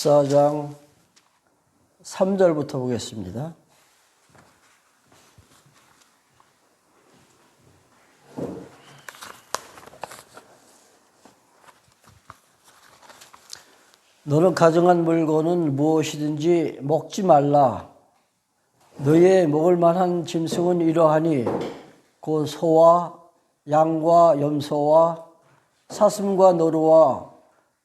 14장 3절부터 보겠습니다. 너는 가정한 물건은 무엇이든지 먹지 말라. 너의 먹을 만한 짐승은 이러하니 곧 소와 양과 염소와 사슴과 노루와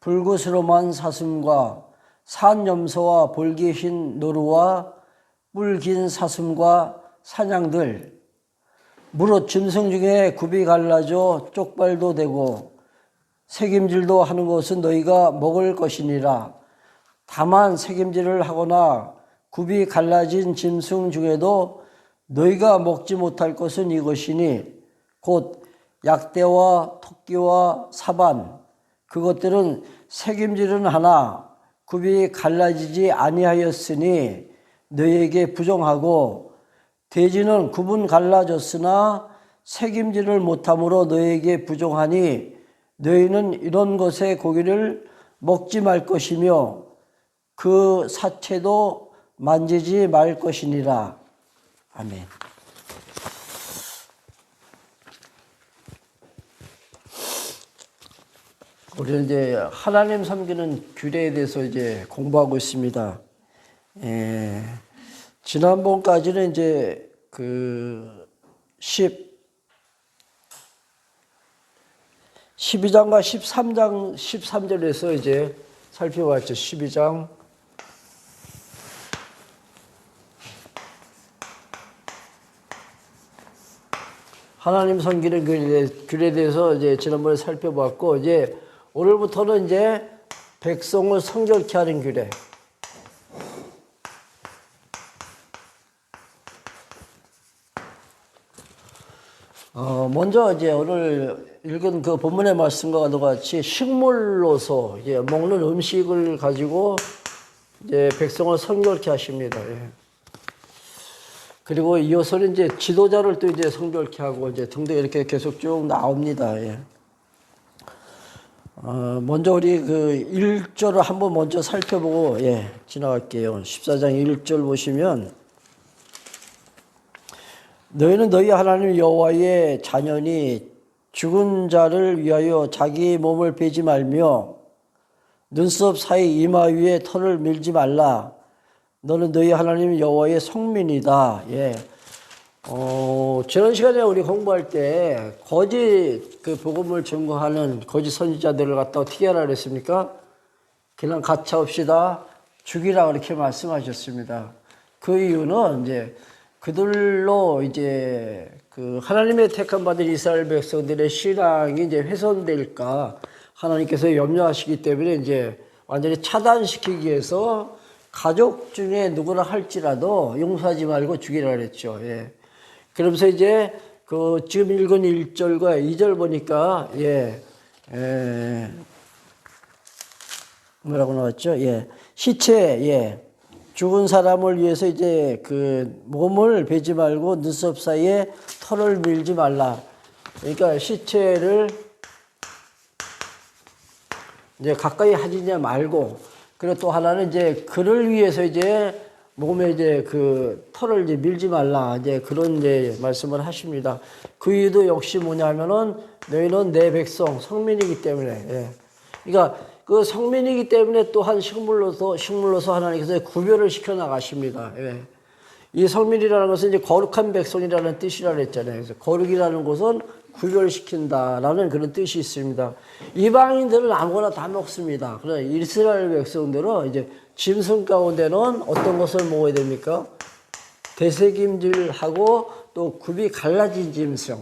불구스름한 사슴과 산 염소와 볼기 흰 노루와 뿔 긴 사슴과 사냥들, 무릇 짐승 중에 굽이 갈라져 쪽발도 되고 색임질도 하는 것은 너희가 먹을 것이니라. 다만 색임질을 하거나 굽이 갈라진 짐승 중에도 너희가 먹지 못할 것은 이것이니 곧 약대와 토끼와 사반, 그것들은 색임질은 하나 굽이 갈라지지 아니하였으니 너희에게 부정하고, 돼지는 굽은 갈라졌으나 색임질을 못함으로 너희에게 부정하니 너희는 이런 것의 고기를 먹지 말 것이며 그 사체도 만지지 말 것이니라. 아멘. 우리는 이제 하나님 섬기는 규례에 대해서 이제 공부하고 있습니다. 지난번까지는 이제 그 12장과 13장 13절에서 이제 살펴봤죠. 12장 하나님 섬기는 규례에 대해서 이제 지난번에 살펴봤고, 이제 오늘부터는 이제 백성을 성결케 하는 규례. 먼저 이제 오늘 읽은 그 본문의 말씀과 같이 식물로서 이제 먹는 음식을 가지고 이제 백성을 성결케 하십니다. 예. 그리고 이어서는 이제 지도자를 또 이제 성결케 하고 이제 등등 이렇게 계속 쭉 나옵니다. 예. 먼저 우리 그 1절을 한번 먼저 살펴보고 지나갈게요. 14장 1절 보시면, 너희는 너희 하나님 여호와의 자녀니 죽은 자를 위하여 자기 몸을 베지 말며 눈썹 사이 이마 위에 털을 밀지 말라. 너는 너희 하나님 여호와의 성민이다. 지난 시간에 우리 공부할 때 거짓 그 복음을 증거하는 거짓 선지자들을 갖다 어떻게 하라 그랬습니까? 그냥 가차없이다 죽이라 그렇게 말씀하셨습니다. 그 이유는 이제 그들로 이제 그 하나님의 택함 받은 이스라엘 백성들의 신앙이 이제 훼손될까 하나님께서 염려하시기 때문에 이제 완전히 차단시키기 위해서 가족 중에 누구나 할지라도 용서하지 말고 죽이라 그랬죠. 그러면서 이제 그 지금 읽은 1절과 2절 보니까 뭐라고 나왔죠? 시체 죽은 사람을 위해서 이제 그 몸을 베지 말고 눈썹 사이에 털을 밀지 말라. 그러니까 시체를 이제 가까이 하지 말고, 그리고 또 하나는 이제 그를 위해서 이제 몸에 이제 그 털을 이제 밀지 말라. 이제 그런 이제 말씀을 하십니다. 그 이유도 역시 뭐냐면은 너희는 내 백성, 성민이기 때문에. 그러니까 그 성민이기 때문에 또한 식물로서 하나님께서 구별을 시켜 나가십니다. 이 성민이라는 것은 이제 거룩한 백성이라는 뜻이라 그랬잖아요. 그래서 거룩이라는 것은 구별시킨다라는 그런 뜻이 있습니다. 이방인들은 아무거나 다 먹습니다. 그러나 이스라엘 백성들은 이제 짐승 가운데는 어떤 것을 먹어야 됩니까? 되새김질하고 또 굽이 갈라진 짐승.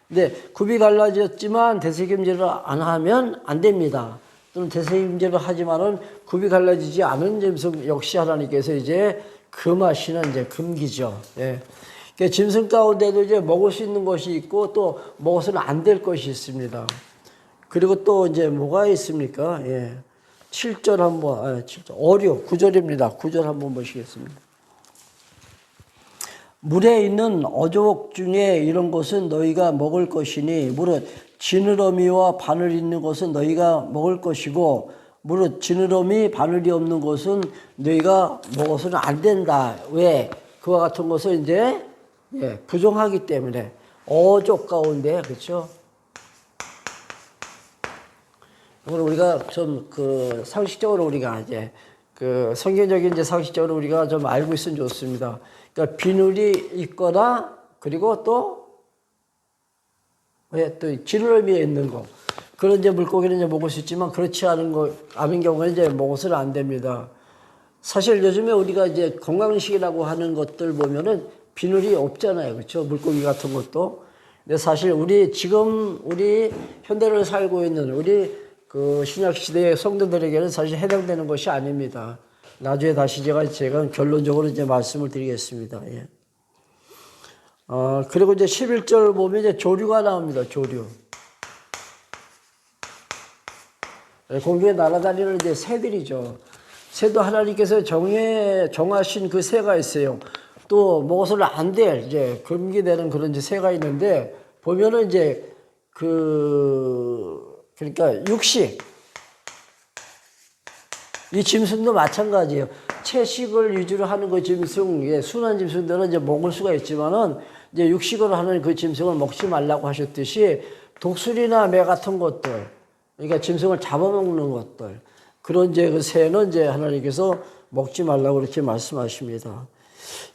근데 굽이 갈라졌지만 되새김질을 안 하면 안 됩니다. 또는 되새김질을 하지만은 굽이 갈라지지 않은 짐승 역시 하나님께서 이제 금하시는 이제 금기죠. 그러니까 짐승 가운데도 이제 먹을 수 있는 것이 있고 또 먹어서는 안 될 것이 있습니다. 그리고 또 이제 뭐가 있습니까? 7절 한번, 7절, 9절입니다. 9절 한번 보시겠습니다. 물에 있는 어족 중에 이런 것은 너희가 먹을 것이니, 무릇 지느러미와 바늘 있는 것은 너희가 먹을 것이고, 무릇 지느러미 바늘이 없는 것은 너희가 먹어서는 안 된다. 왜? 그와 같은 것은 이제 부정하기 때문에 어족 가운데 그렇죠. 오늘 우리가 좀 그 상식적으로 우리가 이제 그 성경적인 이제 상식적으로 우리가 좀 알고 있으면 좋습니다. 그러니까 비늘이 있거나 그리고 또 지느러미에 있는 거 그런 이제 물고기는 이제 먹을 수 있지만 그렇지 않은 경우는 이제 먹어서는 안 됩니다. 사실 요즘에 우리가 이제 건강식이라고 하는 것들 보면은 비늘이 없잖아요, 그렇죠? 물고기 같은 것도. 근데 사실 우리 현대를 살고 있는 우리 그 신약 시대의 성도들에게는 사실 해당되는 것이 아닙니다. 나중에 다시 제가 결론적으로 이제 말씀을 드리겠습니다. 예. 그리고 이제 11절 보면 이제 조류가 나옵니다. 조류. 공중에 날아다니는 이제 새들이죠. 새도 하나님께서 정하신 그 새가 있어요. 또 먹어서는 안 될 이제 금기되는 그런 이제 새가 있는데 보면은 이제 그러니까 육식. 이 짐승도 마찬가지예요. 채식을 위주로 하는 그 짐승, 순한 짐승들은 이제 먹을 수가 있지만은 이제 육식으로 하는 그 짐승을 먹지 말라고 하셨듯이 독수리나 매 같은 것들, 그러니까 짐승을 잡아먹는 것들, 그런 이제 그 새는 이제 하나님께서 먹지 말라고 이렇게 말씀하십니다.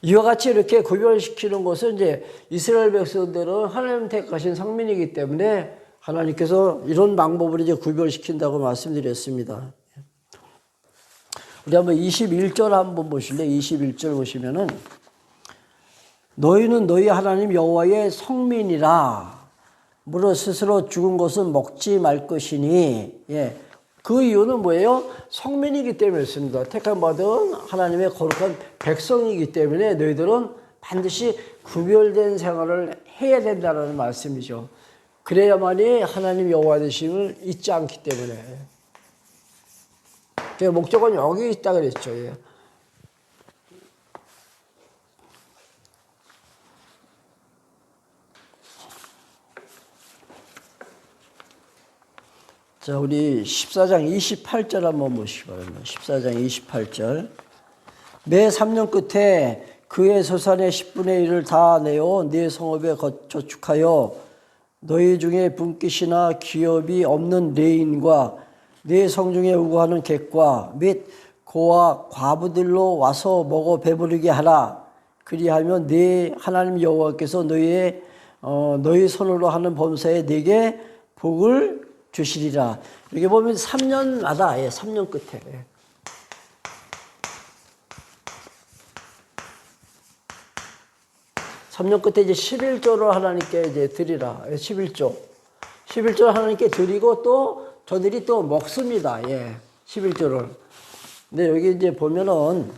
이와 같이 이렇게 구별시키는 것은 이제 이스라엘 백성들은 하나님 택하신 성민이기 때문에 하나님께서 이런 방법으로 이제 구별시킨다고 말씀드렸습니다. 우리 한번 21절 한번 보실래요? 21절 보시면은 너희는 너희 하나님 여호와의 성민이라 무릇 스스로 죽은 것은 먹지 말 것이니 그 이유는 뭐예요? 성민이기 때문에 있습니다. 택함 받은 하나님의 거룩한 백성이기 때문에 너희들은 반드시 구별된 생활을 해야 된다는 말씀이죠. 그래야만이 하나님 여호와 되심을 잊지 않기 때문에. 그 목적은 여기 있다 그랬죠. 자, 우리 14장 28절 한번 보시기 바랍니다. 14장 28절. 매 3년 끝에 그의 소산의 10분의 1을 다 내어 네 성읍에 저축하여 너희 중에 분깃이나 기업이 없는 레인과 네 성중에 우거하는 객과 및 고와 과부들로 와서 먹어 배부르게 하라. 그리하면 네 하나님 여호와께서 너희 손으로 하는 범사에 네게 복을 주시리라. 여기 보면 3년마다 3년 끝에 3년 끝에 이제 11조를 하나님께 이제 드리라. 11조 하나님께 드리고 또 저들이 또 먹습니다. 11조를. 근데 여기 이제 보면은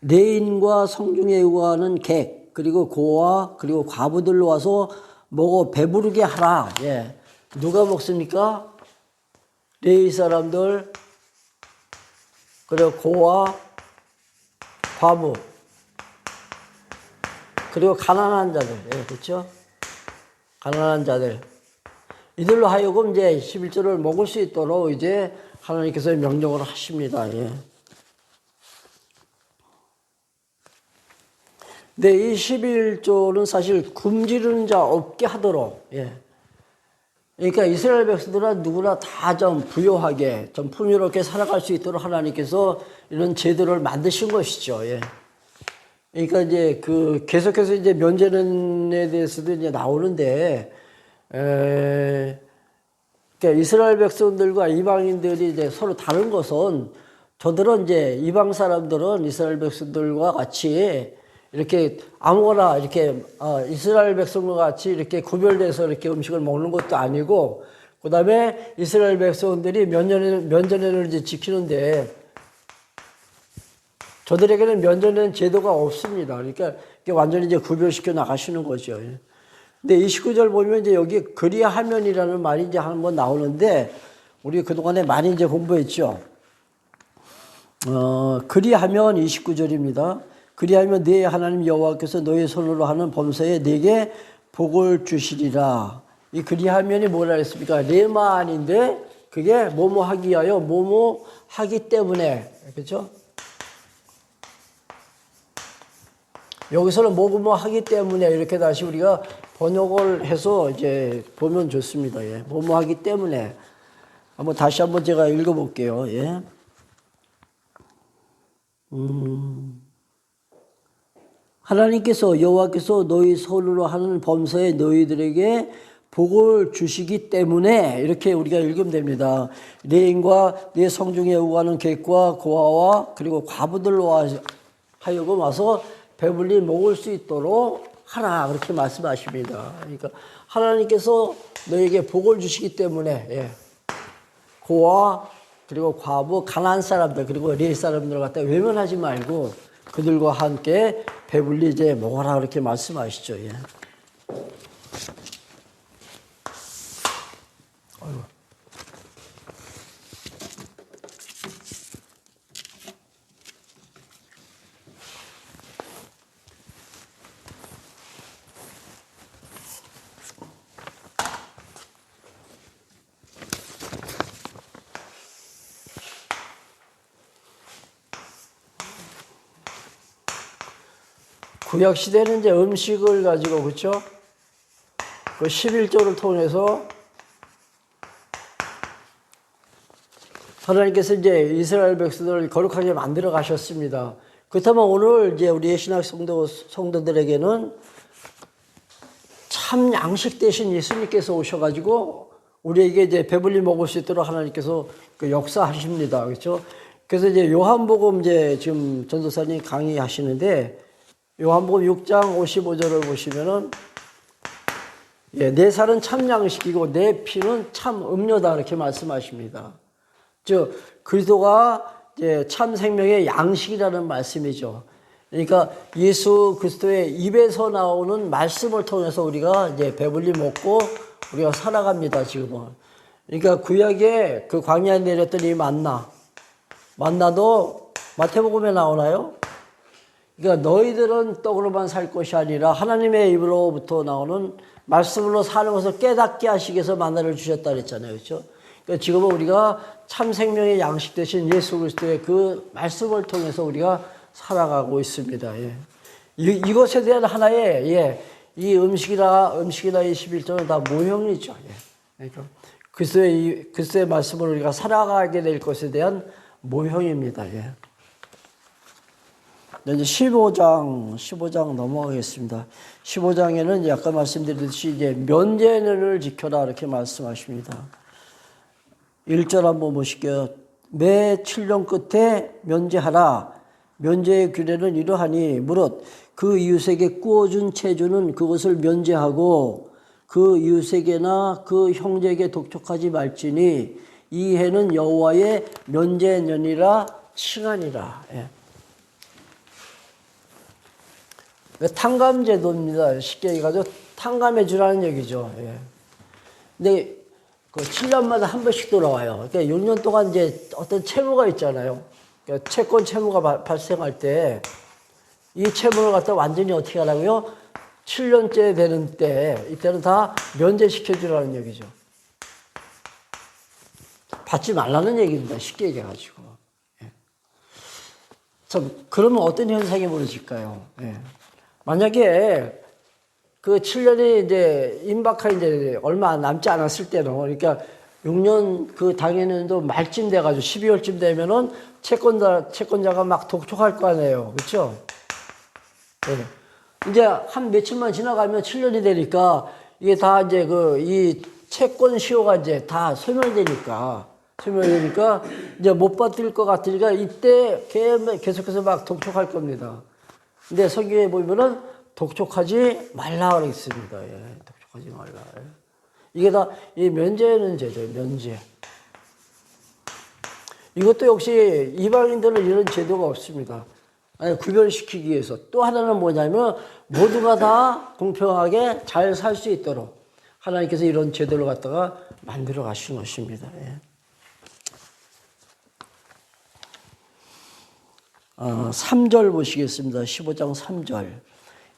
레인과 성중에 우거하는 객 그리고 고와 그리고 과부들로 와서 먹어 배부르게 하라. 누가 먹습니까? 레위 사람들 그리고 고와 과부 그리고 가난한 자들. 그렇죠? 가난한 자들. 이들로 하여금 이제 11조를 먹을 수 있도록 이제 하나님께서 명령을 하십니다. 근데 이 11조는 사실 굶주리는 자 없게 하도록, 그러니까 이스라엘 백성들은 누구나 다 좀 부유하게, 좀 풍요롭게 살아갈 수 있도록 하나님께서 이런 제도를 만드신 것이죠. 그러니까 이제 계속해서 이제 면제론에 대해서도 이제 나오는데, 그러니까 이스라엘 백성들과 이방인들이 이제 서로 다른 것은 저들은 이제 이방 사람들은 이스라엘 백성들과 같이 이렇게 아무거나 이렇게 이스라엘 백성과 같이 이렇게 구별돼서 이렇게 음식을 먹는 것도 아니고, 그 다음에 이스라엘 백성들이 면제년을 이제 지키는데 저들에게는 면제년 제도가 없습니다. 그러니까 완전히 이제 구별시켜 나가시는 거죠. 근데 29절 보면 이제 여기 그리하면이라는 말이 이제 한번 나오는데 우리 그동안에 많이 이제 공부했죠. 그리하면 29절입니다. 그리하면 네 하나님 여호와께서 너의 손으로 하는 범사에 네게 복을 주시리라. 이 그리하면이 뭐라 했습니까? 레마안인데 그게 뭐뭐 하기 위하여 뭐뭐 하기 때문에 그렇죠? 여기서는 뭐뭐 하기 때문에 이렇게 다시 우리가 번역을 해서 이제 보면 좋습니다. 예. 뭐뭐 하기 때문에 다시 한번 제가 읽어볼게요. 예. 하나님께서 여호와께서 너희 손으로 하는 범사에 너희들에게 복을 주시기 때문에 이렇게 우리가 읽으면 됩니다. 레인과 네 성중에 오가는 객과 고아와 그리고 과부들로 하여금 와서 배불리 먹을 수 있도록 하라 그렇게 말씀하십니다. 그러니까 하나님께서 너에게 복을 주시기 때문에 예. 고아 그리고 과부 가난한 사람들 그리고 레위 사람들을 갖다 외면하지 말고 그들과 함께 배불리 이제 먹어라 그렇게 말씀하시죠. 예. 구약 시대는 이제 음식을 가지고 그렇죠? 그 11조를 통해서 하나님께서 이제 이스라엘 백성들을 거룩하게 만들어 가셨습니다. 그렇다면 오늘 이제 우리의 신학 성도들에게는 참 양식 대신 예수님께서 오셔가지고 우리에게 이제 배불리 먹을 수 있도록 하나님께서 그 역사하십니다. 그렇죠? 그래서 이제 요한복음 이제 지금 전도사님 강의하시는데 요한복음 6장 55절을 보시면은 예, 내 살은 참 양식이고 내 피는 참 음료다 이렇게 말씀하십니다. 즉 그리스도가 이제 참 생명의 양식이라는 말씀이죠. 그러니까 예수 그리스도의 입에서 나오는 말씀을 통해서 우리가 이제 배불리 먹고 우리가 살아갑니다. 지금은. 그러니까 구약에 그 광야에 내렸던 이 만나도 마태복음에 나오나요? 그러니까 너희들은 떡으로만 살 것이 아니라 하나님의 입으로부터 나오는 말씀으로 사는 것을 깨닫게 하시기 위해서 만나를 주셨다 그랬잖아요. 그렇죠? 그러니까 지금은 우리가 참 생명의 양식 대신 예수 그리스도의 그 말씀을 통해서 우리가 살아가고 있습니다. 예. 이것에 대한 하나의 예, 이 음식이나 이 11조는 다 모형이죠. 예. 그러니까 그리스도의 말씀을 우리가 살아가게 될 것에 대한 모형입니다. 예. 이제 15장 넘어가겠습니다. 15장에는 아까 말씀드렸듯이 이제 면제년을 지켜라 이렇게 말씀하십니다. 1절 한번 보실게요. 매 7년 끝에 면제하라. 면제의 규례는 이러하니 무릇 그 이웃에게 구워준 채주는 그것을 면제하고 그 이웃에게나 그 형제에게 독촉하지 말지니 이 해는 여호와의 면제년이라 칭하니라. 예. 탕감제도입니다. 쉽게 얘기하죠. 탕감해 주라는 얘기죠. 예. 근데 그 7년마다 한 번씩 돌아와요. 그러니까 6년 동안 이제 어떤 채무가 있잖아요. 그러니까 채권 채무가 발생할 때 이 채무를 갖다 완전히 어떻게 하라고요? 7년째 되는 때 이때는 다 면제시켜 주라는 얘기죠. 받지 말라는 얘기입니다. 쉽게 얘기해가지고. 예. 그러면 어떤 현상이 벌어질까요? 예. 만약에 그 7년이 이제 임박한 이제 얼마 남지 않았을 때는 그러니까 6년 그 당해년도 말쯤 돼가지고 12월쯤 되면은 채권자가 막 독촉할 거 아니에요. 그렇죠? 네. 이제 한 며칠만 지나가면 7년이 되니까 이게 다 이제 이 채권 시효가 이제 다 소멸되니까 이제 못 받을 것 같으니까 이때 계속해서 막 독촉할 겁니다. 근데 성경에 보면은 독촉하지 말라 그랬습니다. 예, 독촉하지 말라. 예. 이게 다 이 면제는 제죠. 면제. 이것도 역시 이방인들은 이런 제도가 없습니다. 아니, 구별시키기 위해서. 또 하나는 뭐냐면 모두가 다 공평하게 잘 살 수 있도록 하나님께서 이런 제도를 갖다가 만들어 가신 것입니다. 예. 3절 보시겠습니다. 15장 3절.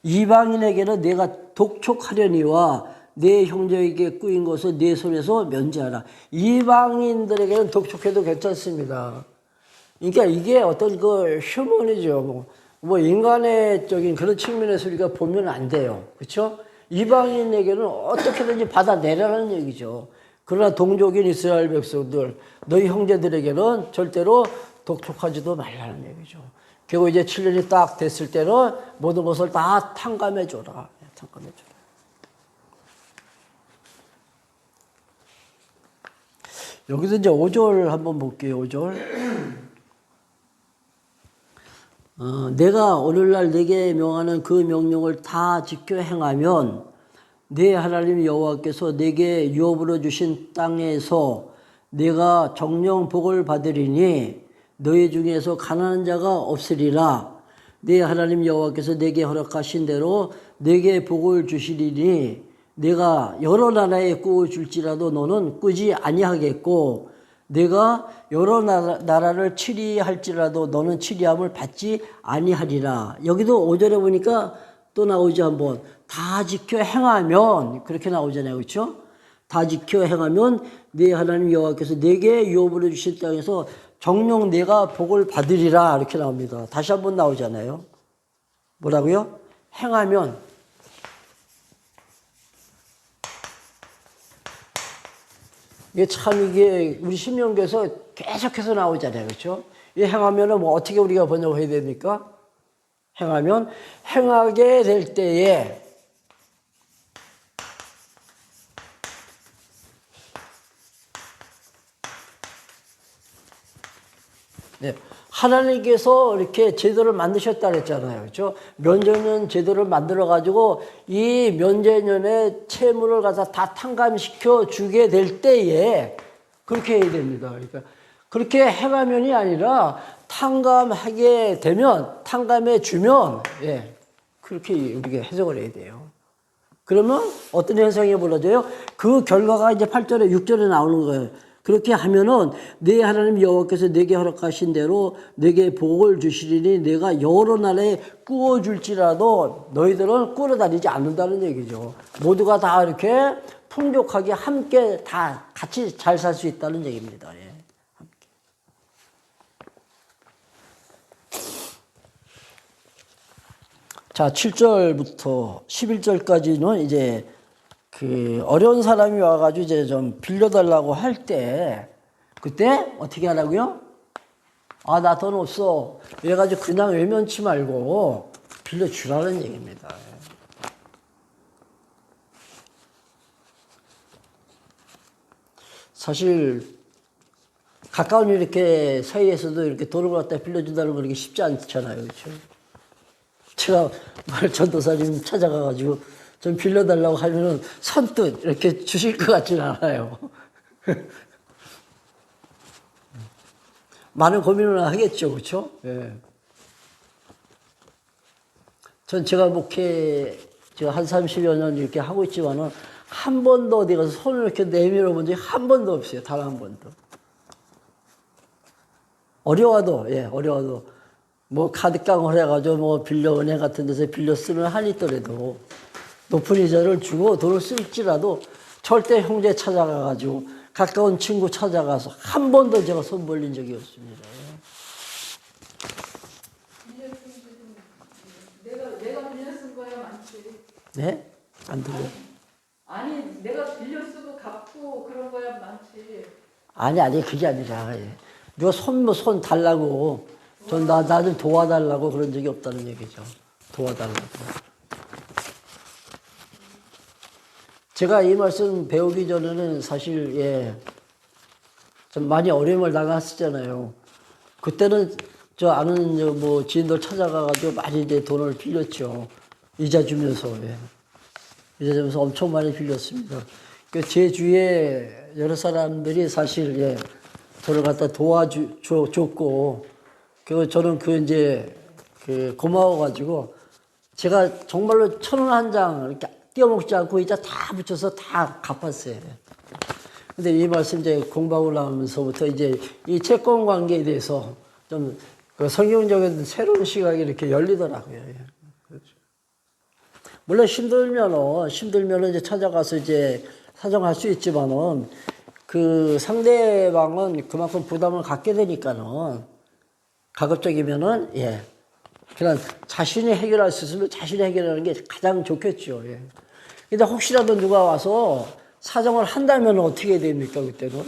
이방인에게는 내가 독촉하려니와 내 형제에게 꾸인 것을 내 손에서 면제하라. 이방인들에게는 독촉해도 괜찮습니다. 그러니까 이게 어떤 그 휴먼이죠. 뭐 인간의 적인 그런 측면에서 우리가 보면 안 돼요. 그렇죠? 이방인에게는 어떻게든지 받아내라는 얘기죠. 그러나 동족인 이스라엘 백성들, 너희 형제들에게는 절대로 독촉하지도 말라는 얘기죠. 결국 이제 7년이 딱 됐을 때는 모든 것을 다 탕감해줘라. 탕감해줘라. 여기서 이제 5절 한번 볼게요. 5절. 내가 오늘날 네게 명하는 그 명령을 다 지켜 행하면 네 하나님 여호와께서 네게 유업으로 주신 땅에서 네가 정령 복을 받으리니 너희 중에서 가난한 자가 없으리라. 네 하나님 여호와께서 네게 허락하신 대로 네게 복을 주시리니 내가 여러 나라에 꾸어 줄지라도 너는 꾸지 아니하겠고 내가 여러 나라를 치리할지라도 너는 치리함을 받지 아니하리라. 여기도 5절에 보니까 또 나오죠. 한번 다 지켜 행하면 그렇게 나오잖아요. 그렇죠? 다 지켜 행하면 네 하나님 여호와께서 네게 유업으로 주신 땅에서 정녕 내가 복을 받으리라. 이렇게 나옵니다. 다시 한번 나오잖아요. 뭐라고요? 행하면. 이게 참 이게 우리 신명기에서 계속해서 나오잖아요. 그렇죠? 이 행하면은 뭐 어떻게 우리가 번역해야 됩니까? 행하면 행하게 될 때에 네, 하나님께서 이렇게 제도를 만드셨다 그랬잖아요. 그렇죠? 면제년 제도를 만들어 가지고 이 면제년의 채무를 갖다 다 탕감시켜 주게 될 때에 그렇게 해야 됩니다. 그러니까 그렇게 행하면이 아니라 탕감하게 되면 탕감해 주면 예. 그렇게 우리가 해석을 해야 돼요. 그러면 어떤 현상이 벌어져요? 그 결과가 이제 8절에 6절에 나오는 거예요. 그렇게 하면은 네 하나님 여호와께서 내게 허락하신 대로 내게 복을 주시리니 내가 여러 나라에 꾸어 줄지라도 너희들은 꾸러 다니지 않는다는 얘기죠. 모두가 다 이렇게 풍족하게 함께 다 같이 잘 살 수 있다는 얘기입니다. 예. 함께. 자, 7절부터 11절까지는 이제 그 어려운 사람이 와가지고 이제 좀 빌려달라고 할 때 그때 어떻게 하라고요? 아, 나 돈 없어. 이래가지고 그냥 외면치 말고 빌려주라는 얘기입니다. 사실 가까운 이렇게 사이에서도 이렇게 돈을 갖다 빌려준다는 건 그렇게 쉽지 않잖아요. 그렇죠? 제가 전도사님 찾아가가지고 좀 빌려달라고 하면은 선뜻 이렇게 주실 것 같지는 않아요. 많은 고민을 하겠죠, 그렇죠? 예. 전 제가 목회 제가 한 30여 년 이렇게 하고 있지만은 한 번도 어디 가서 손을 이렇게 내밀어 본 적이 한 번도 없어요. 단 한 번도. 어려워도, 예, 어려워도. 뭐 카드깡을 해가지고 뭐 빌려 은행 같은 데서 빌려 쓰면 한이 있더라도 높은 이자를 주고 돈을 쓸지라도 절대 형제 찾아가가지고 가까운 친구 찾아가서 한 번도 제가 손 벌린 적이 없습니다. 내가 빌려 쓴 거야 많지. 네? 안 들려. 아니 내가 빌려 쓰고 갚고 그런 거야 많지. 아니 그게 아니라 예. 누가 손 달라고 나 좀 도와달라고 그런 적이 없다는 얘기죠. 도와달라고. 제가 이 말씀 배우기 전에는 사실 예, 좀 많이 어려움을 당했었잖아요. 그때는 저 아는 뭐 지인들 찾아가가지고 많이 이제 돈을 빌렸죠. 이자 주면서 예. 이자 주면서 엄청 많이 빌렸습니다. 제 주위에 여러 사람들이 사실 예, 저를 갖다 도와줬고, 그리고 저는 이제 고마워가지고 제가 정말로 1,000원 한 장 이렇게 띄어먹지 않고 이자 다 붙여서 다 갚았어요. 근데 이 말씀 이제 공부하고 나오면서부터 이제 이 채권 관계에 대해서 좀 그 성경적인 새로운 시각이 이렇게 열리더라고요. 물론 힘들면은 이제 찾아가서 이제 사정할 수 있지만은 그 상대방은 그만큼 부담을 갖게 되니까는 가급적이면은 예. 그냥 자신이 해결할 수 있으면 자신이 해결하는 게 가장 좋겠죠. 예. 근데 혹시라도 누가 와서 사정을 한다면 어떻게 됩니까, 그때는?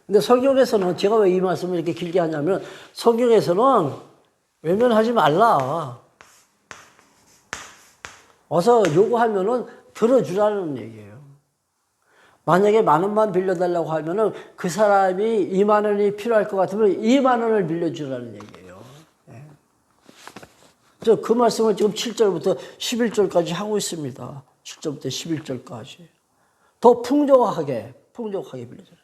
근데 성경에서는 제가 왜 이 말씀을 이렇게 길게 하냐면 성경에서는 외면하지 말라. 어서 요구하면은 들어주라는 얘기예요. 만약에 10,000원 빌려달라고 하면은 그 사람이 20,000원이 필요할 것 같으면 20,000원을 빌려주라는 얘기예요. 예. 저 그 말씀을 지금 7절부터 11절까지 하고 있습니다. 7절부터 11절까지. 더 풍족하게 빌려줘라.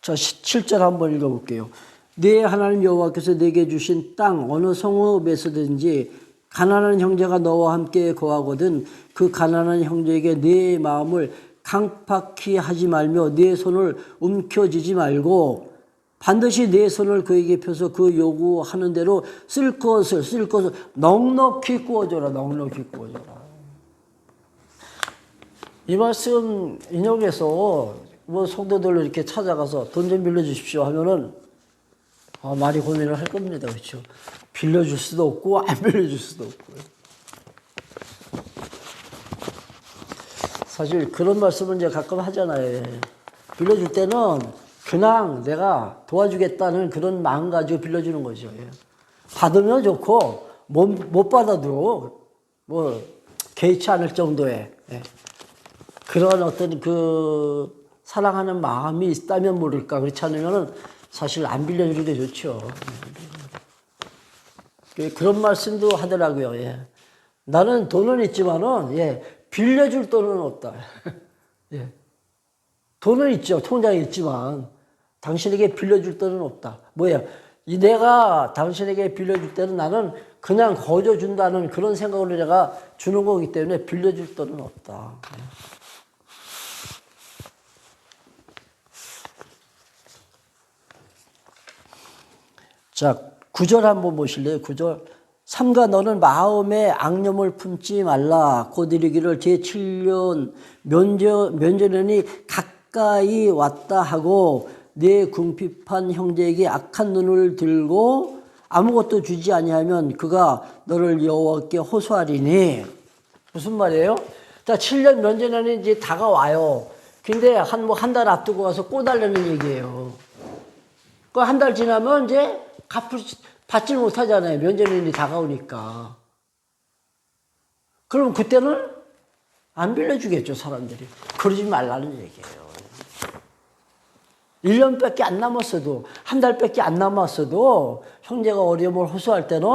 자, 7절 한번 읽어볼게요. 네 하나님 여호와께서 내게 주신 땅 어느 성읍에서든지 가난한 형제가 너와 함께 거하거든 그 가난한 형제에게 네 마음을 강팍히 하지 말며 네 손을 움켜쥐지 말고 반드시 네 손을 그에게 펴서 그 요구하는 대로 쓸 것을 넉넉히 구워줘라. 이 말씀 인용해서 뭐 성도들로 이렇게 찾아가서 돈 좀 빌려주십시오 하면은 많이 고민을 할 겁니다. 그렇죠? 빌려줄 수도 없고 안 빌려줄 수도 없고. 사실 그런 말씀을 이제 가끔 하잖아요. 빌려줄 때는 그냥 내가 도와주겠다는 그런 마음 가지고 빌려주는 거죠. 받으면 좋고 못 받아도 뭐 개의치 않을 정도의 그런 어떤 그 사랑하는 마음이 있다면 모를까. 그렇지 않으면은 사실 안 빌려주는 게 좋죠. 그런 말씀도 하더라고요. 예. 나는 돈은 있지만은 빌려줄 돈은 없다. 예. 돈은 있죠. 통장에 있지만 당신에게 빌려줄 돈은 없다. 뭐야? 내가 당신에게 빌려줄 때는 나는 그냥 거저 준다는 그런 생각으로 내가 주는 거기 때문에 빌려줄 돈은 없다. 자, 9절 한번 보실래요? 9절. 삼가 너는 마음에 악념을 품지 말라. 곧 이르기를 제7년 면전년이 가까이 왔다 하고 내 궁핍한 형제에게 악한 눈을 들고 아무것도 주지 아니하면 그가 너를 여호와께 호소하리니. 무슨 말이에요? 자, 7년 면전년이 이제 다가와요. 근데 한 달 앞두고 와서 꼬달라는 얘기예요. 그 한 달 지나면 이제 받질 못하잖아요. 면전년이 다가오니까. 그럼 그때는 안 빌려주겠죠, 사람들이. 그러지 말라는 얘기예요. 1년밖에 안 남았어도, 한 달밖에 안 남았어도 형제가 어려움을 호소할 때는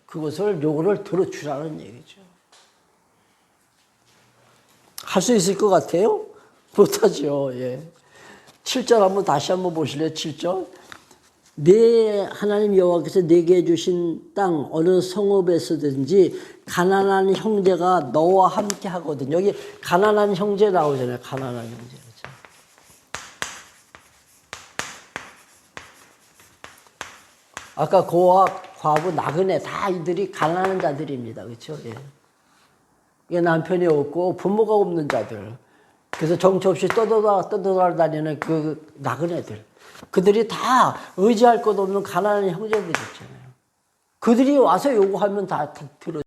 그것을 요구를 들어주라는 얘기죠. 할 수 있을 것 같아요? 못하죠. 7절 다시 한번 보실래요? 7절. 네 하나님 여호와께서 내게 주신 땅 어느 성읍에서든지 가난한 형제가 너와 함께 하거든. 여기 가난한 형제 나오잖아요. 가난한 형제. 그렇죠? 아까 고아, 과부, 나그네 다 이들이 가난한 자들입니다. 그렇죠? 이게 남편이 없고 부모가 없는 자들. 그래서 정처 없이 떠돌아다니는 그 나그네들. 그들이 다 의지할 것 없는 가난한 형제들이 있잖아요. 그들이 와서 요구하면 다 들어.